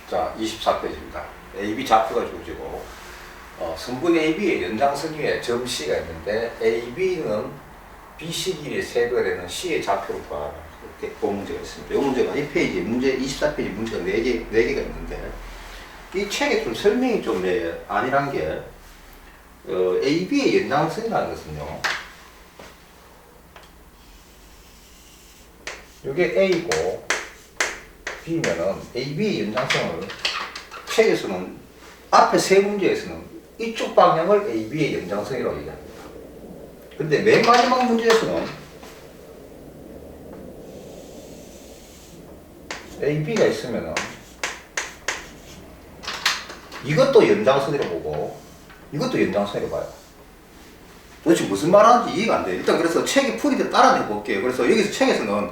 자, 24페이지입니다. AB 좌표가 주어지고, 선분 AB의 연장선 위에 점 C가 있는데, AB는 BC 길이의 3배가 되는 C의 좌표를 구하라. 이렇게 문제가 있습니다. 이 문제가 이 페이지, 문제 24페이지 문제가 4개가 있는데, 이 책에 좀 설명이 좀 아니란 게, AB의 연장선이라는 것은요, 이게 A고, B면은 AB의 연장선을 책에서는 앞에 세 문제에서는 이쪽 방향을 AB의 연장선이라고 얘기합니다. 근데 맨 마지막 문제에서는 AB가 있으면은 이것도 연장선이라고 보고 이것도 연장선이라고 봐요. 도대체 무슨 말하는지 이해가 안 돼요. 일단 그래서 책의 풀이를 따라내 볼게요. 그래서 여기서 책에서는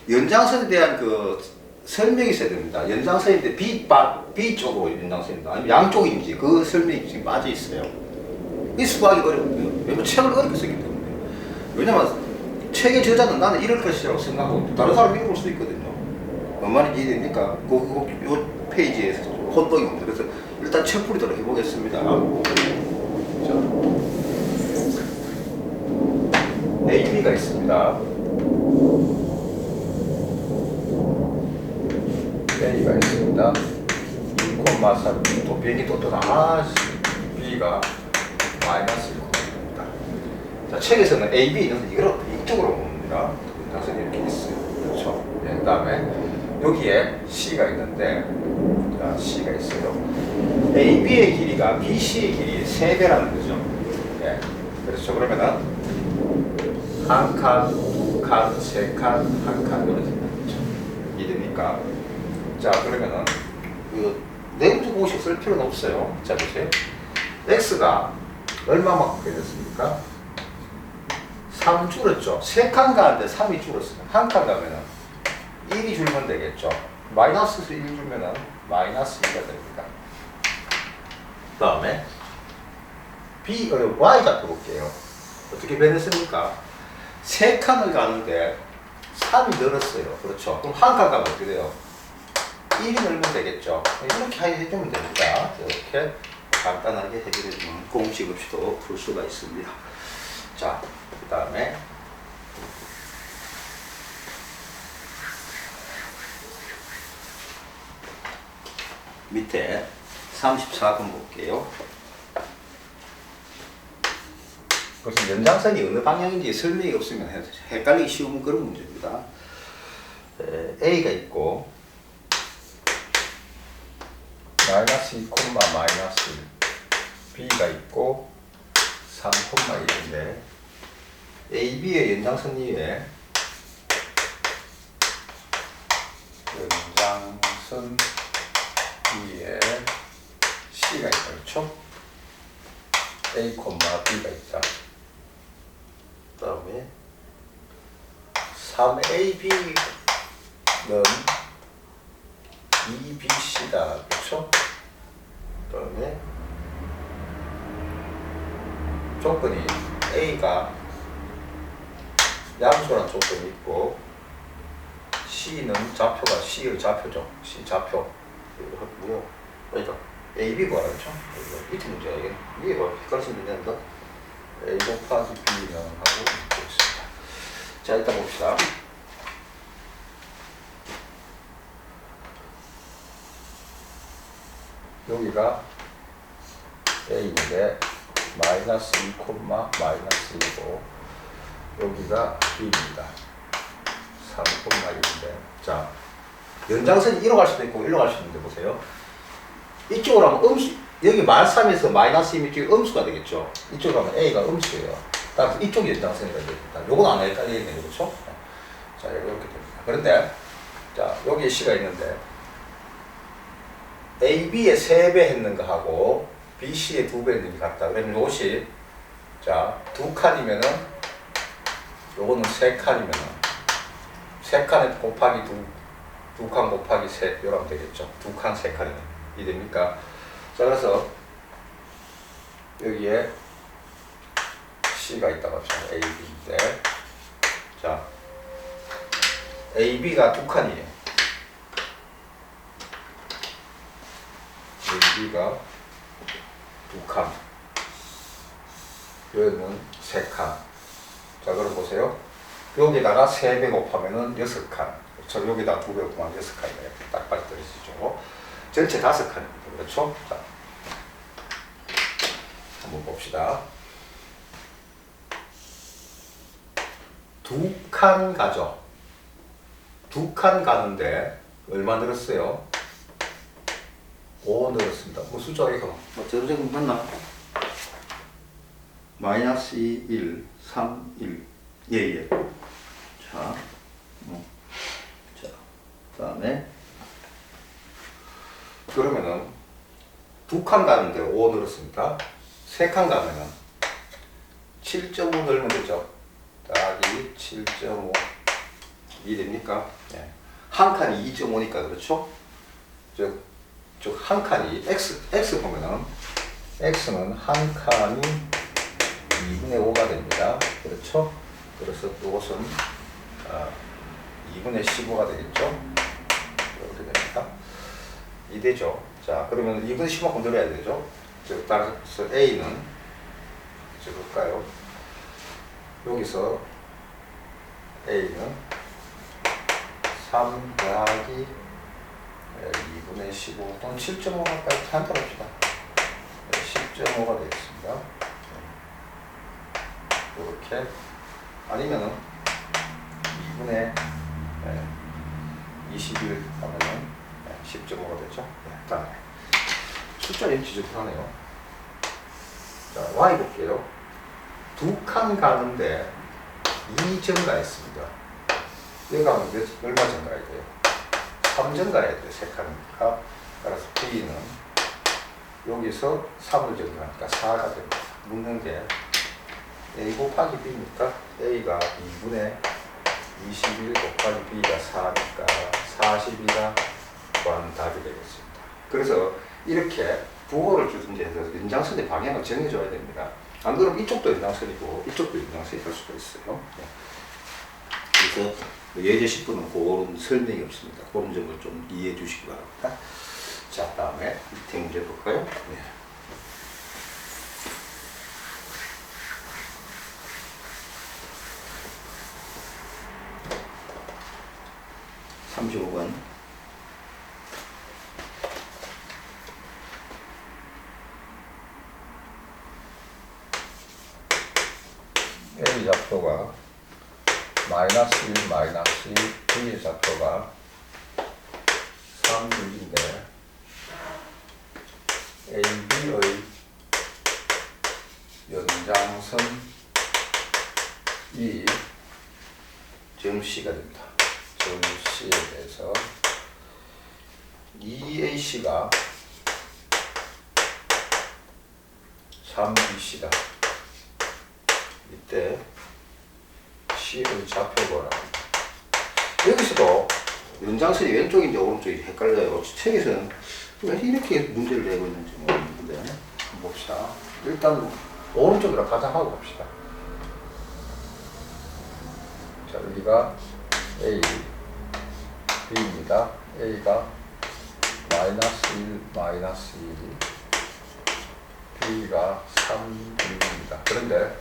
연장선에 대한 그 설명이 있어야 됩니다. 연장선인데 B 쪽으로 연장선입니다. 아니면 양쪽인지 그 설명이 지금 빠져 있어요. 이 수학이 어렵고요. 왜냐면 책을 어렵게 썼기 때문에. 왜냐면 책의 저자는 나는 이럴 것이라고 생각하고 다른 사람이 이럴 수도 있거든요. 얼마나 이해됩니까? 요 페이지에서 혼동이 옵니다. 그래서 일단 책 풀이도록 해보겠습니다. 자, AB가 있습니다. A가 있습니다. 2,3 또 비행기 또 B가 마이너스 1,1입니다. 자, 책에서는 A, B 있는데 이쪽으로 옵니다. 연장선이 이렇게 있어요. 그렇죠? 네, 그 다음에 여기에 C가 있는데, 자, C가 있어요. A, B의 길이가 B, C의 길이의 3배라는 거죠. 네. 그렇죠. 그러면은 한 칸, 두 칸, 세 칸, 한 칸 이렇게 되는 거죠. 이해됩니까? 자, 그러면은 내용적 공식 쓸 필요는 없어요. 자, 보세요. x가 얼마만큼 되었습니까? 3 줄었죠. 3칸 가는데 3이 줄었어요. 한 칸 가면은 1이 줄면 되겠죠. 마이너스 1 줄면은 마이너스 2가 됩니다. 그 다음에 y 좌표 볼게요. 어떻게 변했습니까? 3칸을 가는데 3이 늘었어요. 그렇죠. 그럼 한 칸 가면 어떻게 돼요? 1이 늘면 되겠죠. 이렇게 해주면 됩니다. 이렇게 간단하게 해결해주면 공식 없이도 풀 수가 있습니다. 자, 그 다음에 밑에 34번 볼게요. 그것은 연장선이 어느 방향인지 설명이 없으면 헷갈리기 쉬운 그런 문제입니다. A가 있고 마이너스 2, 마이너스 1 B가 있고 3, 1인데 AB의 연장선 위에 C가 있다. 그렇죠? A, B가 있다. 그 다음에 3AB는 2BC다. 그렇죠? 그 다음에 조건이 A가 양수라는 조건이 있고 C는 좌표가 C의 좌표죠. C 좌표. 뭐요? 아니다. AB 구하라. 그렇죠? 밑에 문제야. 이게 위에 뭐 헷갈리시면 되는데 A 곱하기 B는 하고 있습니다. 자, 일단 봅시다. 여기가 A인데 마이너스 2, 마이너스 1이고 여기가 B입니다. 3, 1인데 자, 연장선이 이로 갈 수도 있고 일로 갈 수도 있는데 보세요. 이쪽으로 하면 음수, 여기 마이너스 3에서 마이너스 2이 쪽이 음수가 되겠죠. 이쪽으로 하면 A가 음수예요. 따라서 이쪽이 연장선이가 되겠다. 요건 안 헷갈리겠네요. 그렇죠? 자, 이렇게 됩니다. 그런데 자, 여기에 C가 있는데 AB의 3배 했는 거 하고 BC의 2배 했는 게 같다. 그러면 이것이 자, 2칸이면은 요거는 3칸이면은 3칸에 곱하기 2칸 곱하기 3 이러면 되겠죠. 2칸, 3칸이면 이해됩니까? 자, 그래서 여기에 C가 있다고 합시다. AB인데 자, AB가 2칸이에요. AB가 2칸, 여기는 3칸. 자, 그럼 보세요. 여기다가 3배 곱하면은 6칸. 저 여기다 2배 곱하면 6칸이에요. 딱 빠져들으시죠. 전체 5칸입니다. 그렇죠? 자, 한번 봅시다. 2칸 가죠. 2칸 가는데 얼마 늘었어요? 5 늘었습니다. 뭐 숫자가 이거 뭐 저런 맞나? 마이너스 2, 1, 3, 1. 예. 자, 자, 그다음에 그러면은 2칸 가는데 5 늘었습니다. 3칸 가면은 7.5 늘면 되죠. 더하기 7.5 이 됩니까? 네. 한 칸이 2.5니까 그렇죠? 즉 한 칸이 x 보면은 x는 한 칸이 2분의 5가 됩니다. 그렇죠? 그래서 이것은 2분의 15가 되겠죠? 이렇게 됩니다. 이 되죠. 자, 그러면 2분의 15만큼 늘어야 되죠? 즉 따라서 a는 이제 볼까요? 여기서 a는 3 더하기 2분의 15 또는 7.5 가까이 한다고 합시다. 10.5가 되겠습니다. 이렇게 아니면은 2분의 21 하면은 10.5가 되죠. 다음에 숫자 좀 지저분하네요. 자, y 볼게요. 2칸 가는데 2 증가했습니다. 여기 가면 얼마 증가해야 돼요? 3 증가해야 돼요. 3칸이니까. 따라서 b는 여기서 3을 증가하니까 4가 됩니다. 묻는 게 a 곱하기 b니까 a가 2분의 21 곱하기 b가 4니까 42가 구하는 답이 되겠습니다. 그래서 이렇게 부호를 주든지 해서 연장선의 방향을 정해줘야 됩니다. 안 그러면 이쪽도 연장선이고 이쪽도 연장선이 될 수가 있어요. 그래서 예제 10분은 그런 설명이 없습니다. 그런 점을 좀 이해해 주시기 바랍니다. 자, 다음에 밑에 문제 볼까요? 네. 35번. A의 좌표가 마이너스 1, 마이너스 2, B의 좌표가 3, 6인데 AB의 연장선 이 점 C가 됩니다. 점 C에 대해서 2AC가 3BC다. 이때 C의 좌표가 여기서도 연장선이 왼쪽인지 오른쪽인지 헷갈려요. 책에서는 왜 이렇게 문제를 내고 있는지 모르겠는데 한번 봅시다. 일단 오른쪽으로 가장하고 봅시다. 자, 여기가 A, B입니다. A가 마이너스 1, 마이너스 2, B가 3, 6입니다. 그런데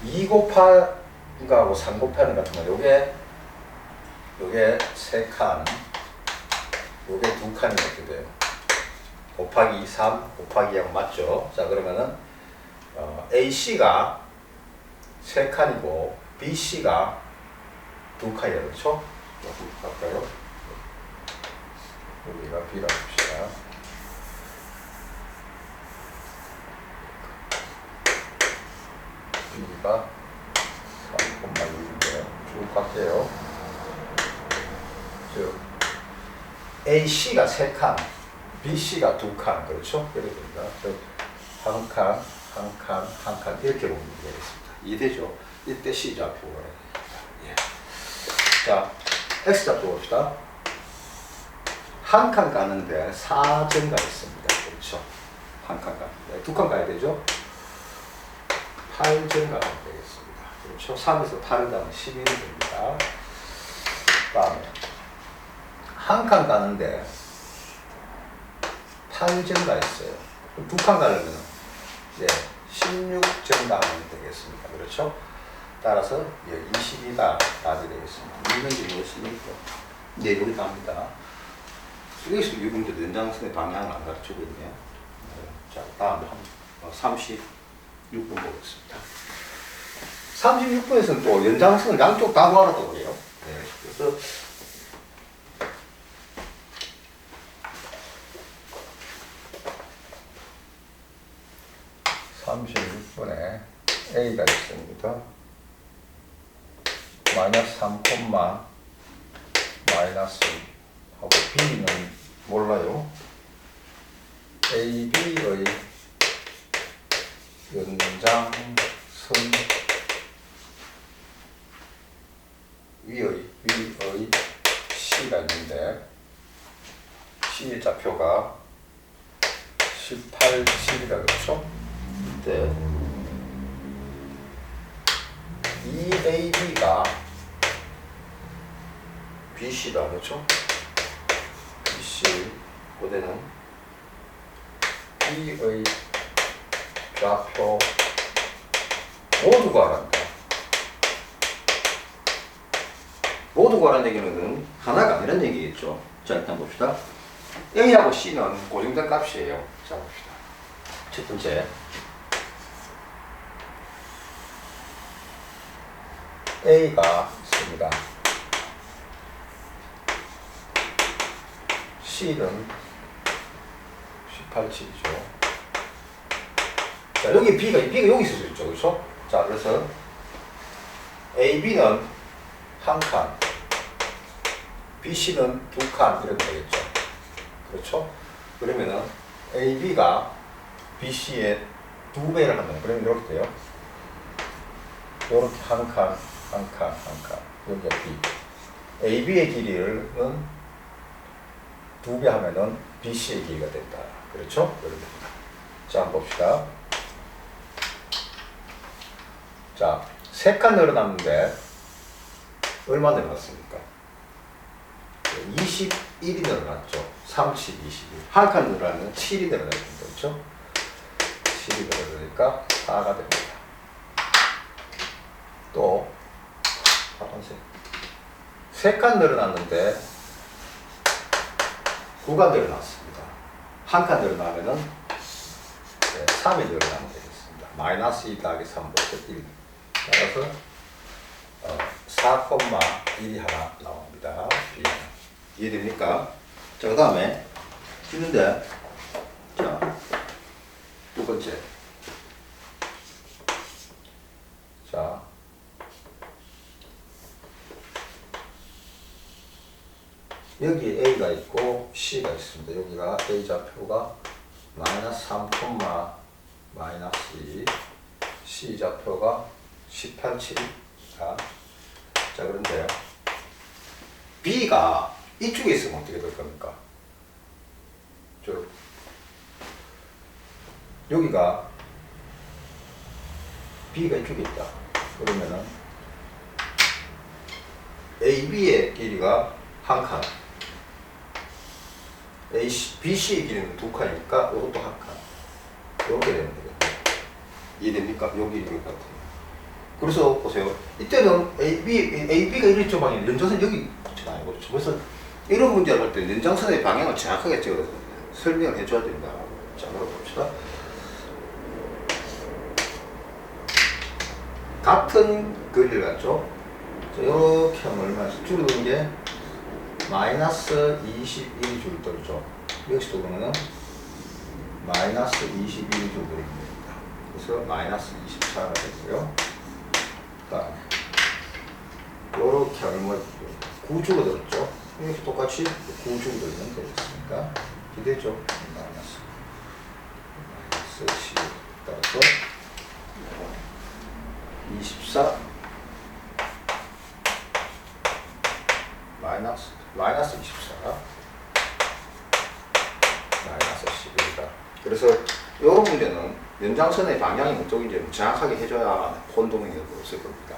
2 곱하기하고 3 곱하기 같은 거 요게 3칸, 요게 2칸이 이렇게 돼요. 곱하기 3, 곱하기 0 맞죠? 자, 그러면은 AC가 3칸이고 BC가 2칸이에요. 그렇죠? 할까요? 여기가 B라 봅시다. B가 3,6인데요. 쭉 갈게요. 즉 AC가 3칸, BC가 2칸, 그렇죠? 이렇게 됩니다. 즉 한 칸, 한 칸, 한 칸 이렇게 보면 되겠습니다. 이해되죠? 이때 C 좌표가 예. 자, X 좌표 봅시다. 한 칸 가는데 4점가 있습니다. 그렇죠? 한 칸 가는데 2칸 가야 되죠? 8점가 되겠습니다. 그렇죠? 3에서 8을 더하면 11이 됩니다. 다음에 한 칸 가는데 18전가 있어요. 두 칸 가려면 예, 16전가 하면 되겠습니다. 그렇죠? 따라서 22가 답이 되겠습니다. 이문제 무엇입니까? 네, 여기 답니다. 여기서 이 문제도 연장선의 방향을 안 가르치고 있네요. 자, 다음 36번 보겠습니다. 36번에서는 또 연장선을 양쪽 다 구하라고 그래요. 네, 그래서 (36번에) A가 있습니다. 마이너스 3, 마이너스 하고 B는 몰라요. AB의 연장선 위의 C가 있는데 C의 좌표가 18, 7이라 그렇죠? 이때 EAB가 BC다 그렇죠? BC 고대는 B의 좌표 모두 구하란다. 모두 구하라는 얘기는 하나가 아니란 얘기겠죠. 자, 일단 봅시다. A하고 C는 고정된 값이에요. 자, 봅시다. 첫 번째 A가 있습니다. C는 18, 7이죠. 자, 여기 B가 여기 있을 수 있죠. 그렇죠? 자, 그래서 AB는 한 칸, BC는 두 칸 이렇게 되겠죠. 그렇죠? 그러면은 AB가 BC의 두 배를 한다. 그러면 이렇게 돼요. 이렇게 한 칸, 여기가 B. AB의 길이는 두 배 하면은 BC의 길이가 된다. 그렇죠? 이렇게 됩니다. 자, 한번 봅시다. 자, 세 칸 늘어났는데 얼마 늘어났습니까? 21이 늘어났죠. 30, 21. 한 칸 늘어나면 7이 늘어났습니다. 그렇죠? 7이 늘어나니까 4가 됩니다. 또 파란색. 세 칸 늘어났는데 9가 늘어났습니다. 한 칸 늘어나면은 3이 늘어나면 되겠습니다. 마이너스 2 더하기 3보다 1. 따라서 4,1이 하나 나옵니다. 이해됩니까? 자, 그 다음에 있는데 자, 두 번째 자, 여기 A가 있고 C가 있습니다. 여기가 A 좌표가 마이너스 3, 마이너스 2, C 좌표가 18, 7이다. 자, 그런데요. B가 이쪽에 있으면 어떻게 될 겁니까? 여기가 B가 이쪽에 있다. 그러면은 AB의 길이가 한 칸, BC의 길이는 두 칸이니까 이것도 한 칸. 이렇게 되면 되겠다. 이해됩니까? 여기 이렇게 같아요. 그래서 보세요. 이때는 AB가 이리 좁아요. 연장선 여기 붙잖아요. 그렇죠? 그래서 이런 문제를 할 때 연장선의 방향을 정확하게 찍어서 설명을 해줘야 된다. 자, 그럼 봅시다. 같은 거리를 갖죠. 자, 이렇게 하면 얼마씩 줄어드는 게 마이너스 21이 줄어들죠. 여기서도 그러면은 마이너스 21이 줄어들게 됩니다. 그래서 마이너스 24가 되고요. 그다음에 이렇게 하면 9 줄어들었죠. 이렇게 똑같이 9 줄어들면 되겠습니까? 기대죠. 마이너스 10 따라서 24 마이너스 24 마이너스 11이다. 그래서 이런 문제는 연장선의 방향이 목적인지 정확하게 해줘야 혼동이 없을 겁니다.